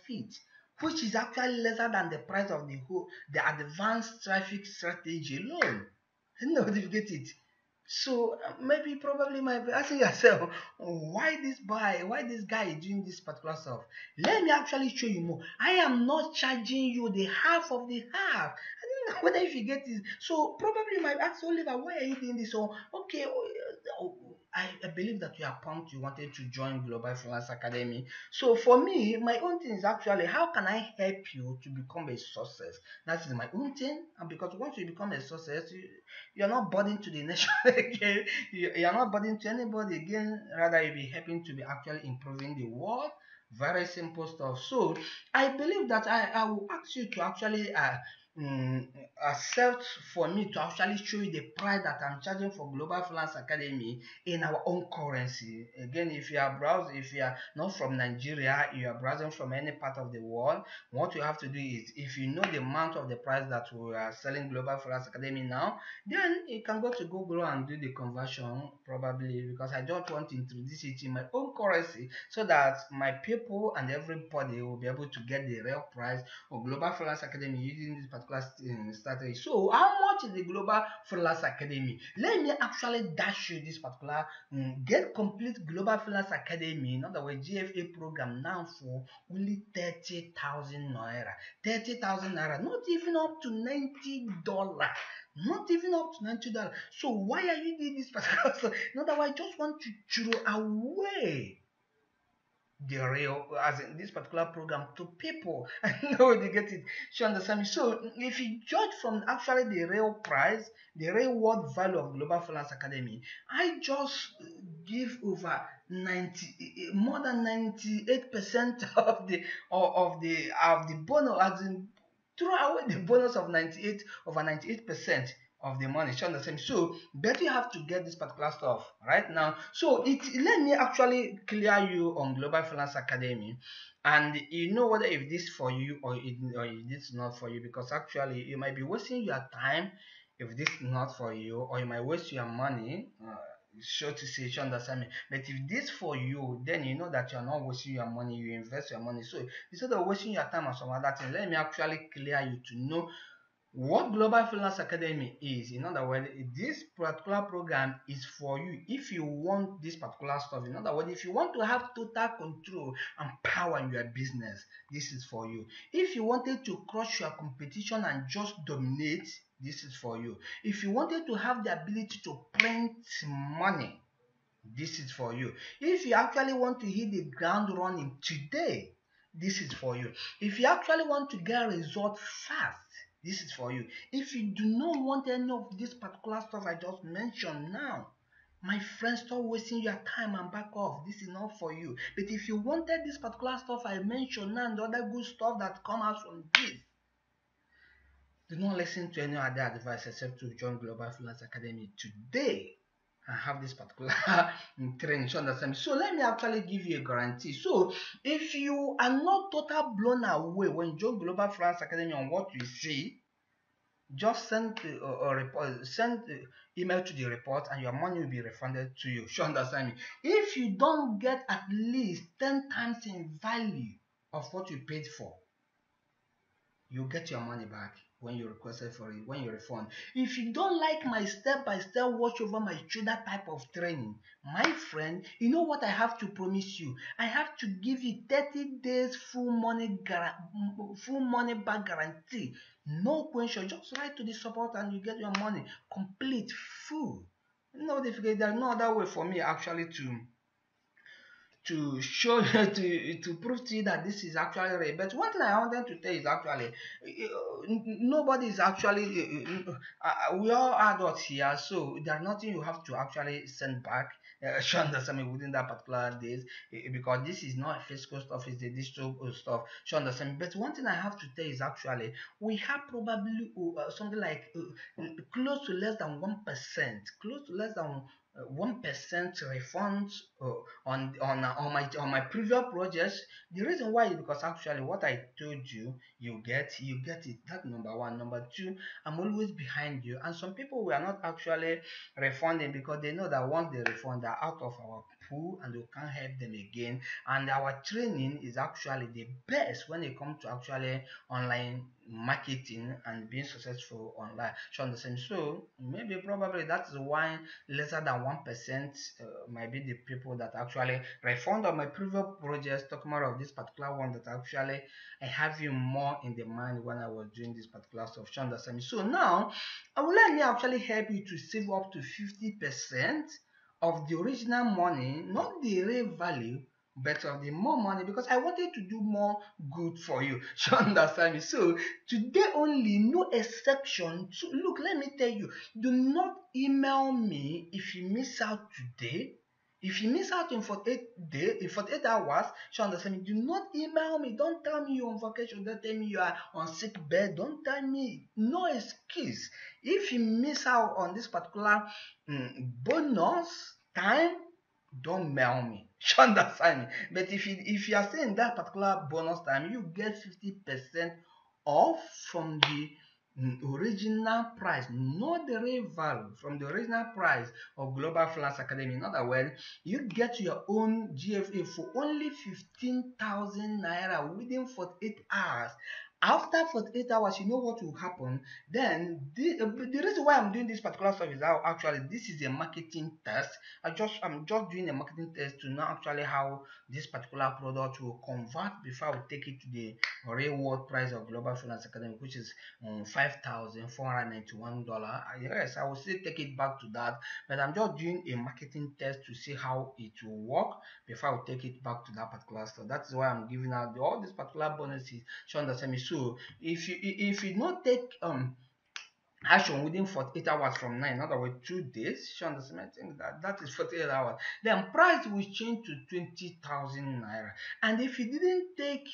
it, which is actually lesser than the price of the advanced traffic strategy alone. You know, you get it. So maybe probably you might be asking yourself, why this guy is doing this particular stuff? Let me actually show you more. I am not charging you the half of the half. I don't know whether if you get this. So probably you might ask Oliver, why are you doing this? So okay, I believe that you are pumped. You wanted to join Global Freelance Academy. So for me, my own thing is actually, how can I help you to become a success? That is my own thing. And because once you become a success, you're not burdened to the nation again. You're not burdened to anybody again. Rather, you'll be helping to be actually improving the world. Very simple stuff. So I believe that I will ask you to actually mm, accept for me to actually show you the price that I'm charging for Global Freelance Academy in our own currency. Again, if you are not from Nigeria, you are browsing from any part of the world, what you have to do is, if you know the amount of the price that we are selling Global Freelance Academy now, then you can go to Google and do the conversion, probably, because I just want to introduce it in my own currency so that my people and everybody will be able to get the real price of Global Freelance Academy using this particular strategy. So, how much is the Global Freelance Academy? Let me actually dash you this particular get complete Global Freelance Academy, in other words, GFA program now for only 30,000 naira. 30,000 naira, not even up to $90. Not even up to $90. So why are you doing this particular stuff? In other words, I just want to throw away the real, as in this particular program, to people. I know they get it. You understand me? So if you judge from actually the real price, the real world value of Global Finance Academy, I just give over 90, more than 98% of the bonus, as in throw away the bonus of 98 over 98% of the money. You understand? So better you have to get this particular stuff right now. So let me actually clear you on Global Finance Academy, and you know whether if this for you or if this is not for you, because actually you might be wasting your time if this is not for you, or you might waste your money. Sure to say, you understand me. But if this for you, then you know that you're not wasting your money, you invest your money. So instead of wasting your time on some other thing, let me actually clear you to know what Global Freelance Academy is. In other words, this particular program is for you if you want this particular stuff. In other words, if you want to have total control and power in your business, this is for you. If you wanted to crush your competition and just dominate, this is for you. If you wanted to have the ability to print money, this is for you. If you actually want to hit the ground running today, this is for you. If you actually want to get results fast, this is for you. If you do not want any of this particular stuff I just mentioned now, my friend, stop wasting your time and back off. This is not for you. But if you wanted this particular stuff I mentioned now and the other good stuff that come out from this, do not listen to any other advice except to join Global Freelance Academy today and have this particular training. You understand? So let me actually give you a guarantee. So if you are not totally blown away when you join Global Freelance Academy on what you see, just send a report, send email to the report, and your money will be refunded to you. You understand me? If you don't get at least 10 times in value of what you paid for, you get your money back when you requested for it, when you refund. If you don't like my step-by-step watch over my shoulder type of training, my friend, you know what I have to promise you? I have to give you 30 days full money back guarantee. No question. Just write to the support and you get your money complete, full. No difficult. There's no other way for me actually to show you to prove to you that this is actually real. But one thing I wanted to tell is actually nobody is actually we all adults here, so there's nothing you have to actually send back. You understand me, within that particular days, because this is not a physical stuff, it's the digital stuff. You understand me. But one thing I have to tell is actually we have probably something like close to less than 1%, close to less than 1% refunds on my previous projects. The reason why is because actually what I told you, you get it. That's number one. Number two, I'm always behind you, and some people we are not actually refunding because they know that once they refund, they're out of our pool and we can't help them again. And our training is actually the best when it comes to actually online marketing and being successful online. So understand? So maybe probably that's why lesser than 1% might be the people that actually refund on my previous projects. Talk more of this particular one that actually I have you more in the mind when I was doing this particular stuff. You understand? So now I will let me actually help you to save up to 50% of the original money, not the real value, but of the more money, because I wanted to do more good for you. You understand me? So today only, no exception. So look, let me tell you, do not email me if you miss out today. If you miss out in 48 days, in 48 hours, you understand me? Do not email me. Don't tell me you're on vacation. Don't tell me you are on sick bed. Don't tell me. No excuse. If you miss out on this particular bonus time, don't mail me. You understand me? But if you are saying that particular bonus time, you get 50% off from the original price, not the real value, from the original price of Global Freelance Academy. In other words, you get your own GFA for only 15,000 naira within 48 hours. After 48 hours, you know what will happen. Then the reason why I'm doing this particular stuff is how actually this is a marketing test. I'm just doing a marketing test to know actually how this particular product will convert before I will take it to the real world price of Global Freelance Academy, which is $5,491. Yes, I will still take it back to that, but I'm just doing a marketing test to see how it will work before I will take it back to that particular store. That's why I'm giving out all these particular bonuses. You understand me? So if you not take action within 48 hours from now, in other words 2 days, you understand? I think that is 48 hours, then price will change to 20,000 naira. And if you didn't take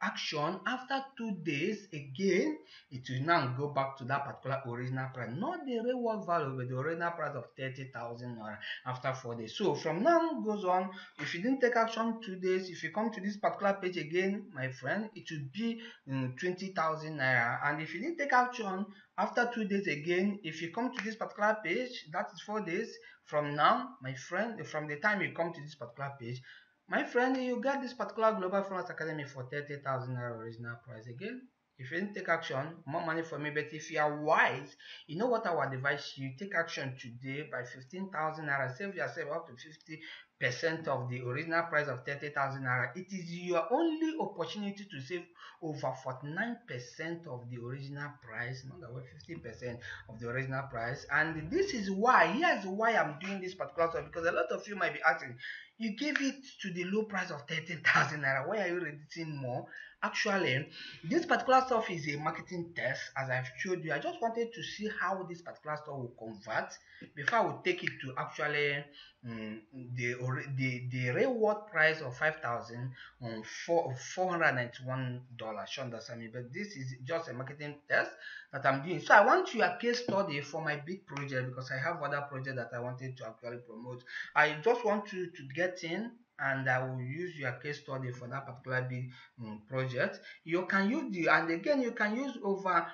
action after 2 days, again it will now go back to that particular original price, not the real world value, but the original price of 30,000 naira after 4 days. So from now goes on, if you didn't take action 2 days, if you come to this particular page again, my friend, it will be 20,000 naira. And if you didn't take action after 2 days again, if you come to this particular page, that is 4 days from now, my friend, from the time you come to this particular page, my friend, you get this particular Global Freelance Academy for 30,000 naira original price again. If you didn't take action, more money for me. But if you are wise, you know what I would advise you: take action today by 15,000 naira. Save yourself up to 50% of the original price of 30,000 naira. It is your only opportunity to save over 49% of the original price, not over 50% of the original price. And this is why, here's why I'm doing this particular stuff, because a lot of you might be asking, you gave it to the low price of 13,000 naira, why are you reducing more? Actually, this particular stuff is a marketing test, as I've showed you. I just wanted to see how this particular stuff will convert before I will take it to actually the real world price of $5,491. You understand me? But this is just a marketing test that I'm doing. So I want your case study for my big project, because I have other projects that I wanted to actually promote. I just want you to get in, and I will use your case study for that particular big project. You can use and again you can use over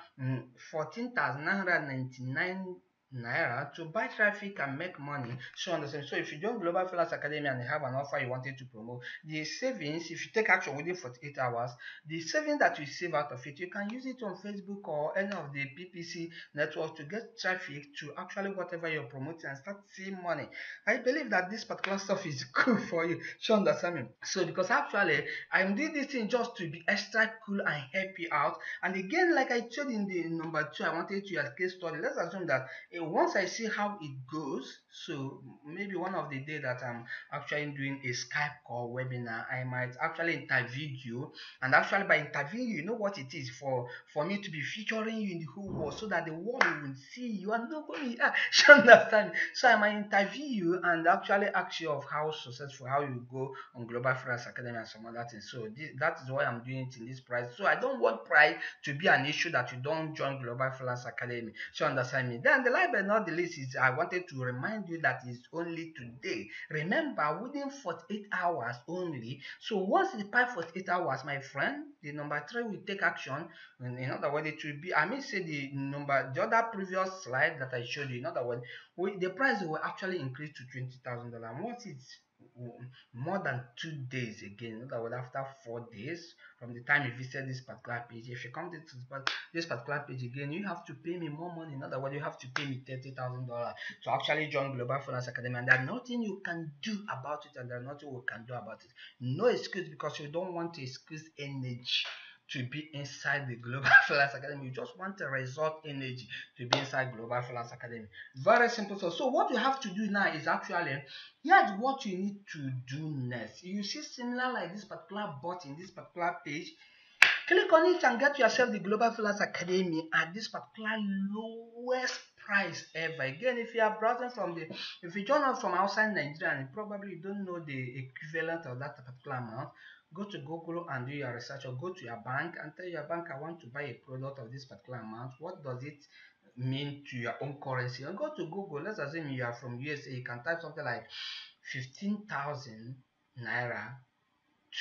14,999 naira to buy traffic and make money. So understand. So if you join Global Freelance Academy and you have an offer you wanted to promote, the savings, if you take action within 48 hours, the savings that you save out of it, you can use it on Facebook or any of the PPC networks to get traffic to actually whatever you're promoting and start seeing money. I believe that this particular stuff is good for you. You understand me? So because actually I'm doing this thing just to be extra cool and help you out. And again, like I told in the number 2, I wanted to as case study. Let's assume that once I see how it goes, so maybe one of the day that I'm actually doing a Skype call webinar, I might actually interview you. And actually by interviewing you, know what it is for me to be featuring you in the whole world, so that the world will see you and know who you are. You understand? So I might interview you and actually ask you of how successful, how you go on Global Freelance Academy and some other things. So that is why I'm doing it in this price. So I don't want price to be an issue that you don't join Global Freelance Academy. So understand me? Then the last but not the least is I wanted to remind you that it's only today. Remember, within 48 hours only. So once it pass 48 hours, my friend, the number 3 will take action. In other words, it will be, I mean, say the other previous slide that I showed you. In other words, the price will actually increase to $20,000. Once it's more than 2 days again, in other words, after 4 days from the time you visit this particular page, if you come to this particular page again, you have to pay me more money. In other words, you have to pay me $30,000 to actually join Global Freelance Academy, and there's nothing you can do about it, and there's nothing we can do about it. No excuse, because you don't want to excuse energy to be inside the Global Freelance Academy. You just want a result energy to be inside Global Freelance Academy. Very simple. So what you have to do now is actually, here's what you need to do next. You see similar like this particular button, this particular page. Click on it and get yourself the Global Freelance Academy at this particular lowest price ever. Again, if you are browsing if you join us from outside Nigeria and probably you don't know the equivalent of that particular amount, go to Google and do your research, or go to your bank and tell your bank, I want to buy a product of this particular amount. What does it mean to your own currency? And go to Google. Let's assume you are from USA. You can type something like 15,000 naira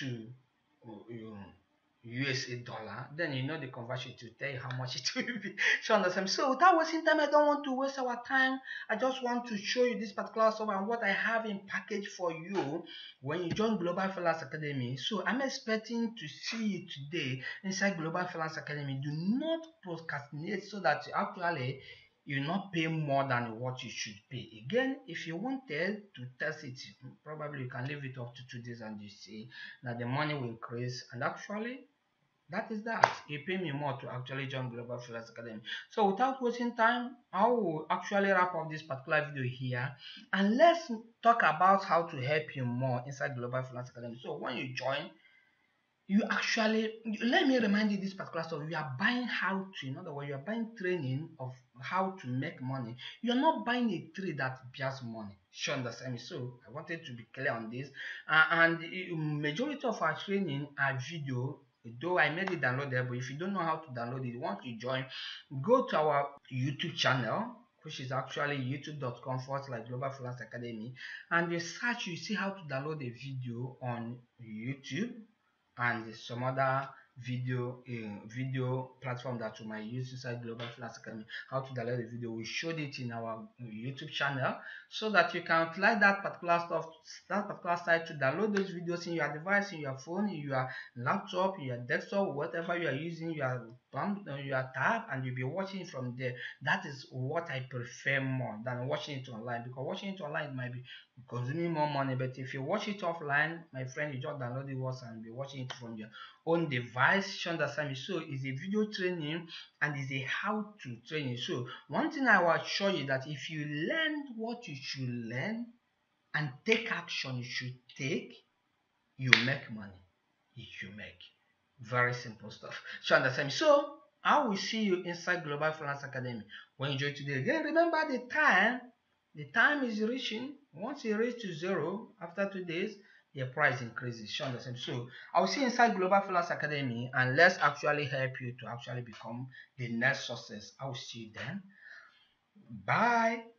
to USA dollar, then you know the conversion to tell you how much it will be. So understand. So without wasting time, I don't want to waste our time. I just want to show you this particular stuff and what I have in package for you when you join Global Freelance Academy. So I'm expecting to see you today inside Global Freelance Academy. Do not procrastinate so that actually you not pay more than what you should pay. Again, if you wanted to test it, probably you can leave it up to 2 days and you see that the money will increase. And actually, that is that. You pay me more to actually join Global Freelance Academy. So without wasting time, I will actually wrap up this particular video here. And let's talk about how to help you more inside Global Freelance Academy. So when you join, you actually, let me remind you this particular stuff. You are buying how to, in other words, you are buying training of how to make money. You are not buying a trade that bears money. Sure, understand me? So I wanted to be clear on this. And the majority of our training are video, though I made it downloadable. But if you don't know how to download it, once you join, go to our YouTube channel, which is actually youtube.com/Global Freelance Academy, and you search, you see how to download a video on YouTube and some other video platform that you might use inside Global Freelance Academy. How to download the video, we showed it in our YouTube channel, so that you can apply that particular stuff, that particular site, to download those videos in your device, in your phone, in your laptop, in your desktop, whatever you are using, your tab, and you'll be watching it from there. That is what I prefer more than watching it online, because watching it online might be consuming more money. But if you watch it offline, my friend, you just download it once and be watching it from your own device. You understand me? So it's a video training and it's a how-to training. So one thing I will show you, that if you learn what you should learn and take action you should take, you make money. If you make very simple stuff. You understand me? So I will see you inside Global Freelance Academy when you join today. Again, remember the time is reaching. Once it reaches to 0 after 2 days, the price increases. You understand? So I will see you inside Global Freelance Academy, and let's actually help you to actually become the next success. I will see you then. Bye.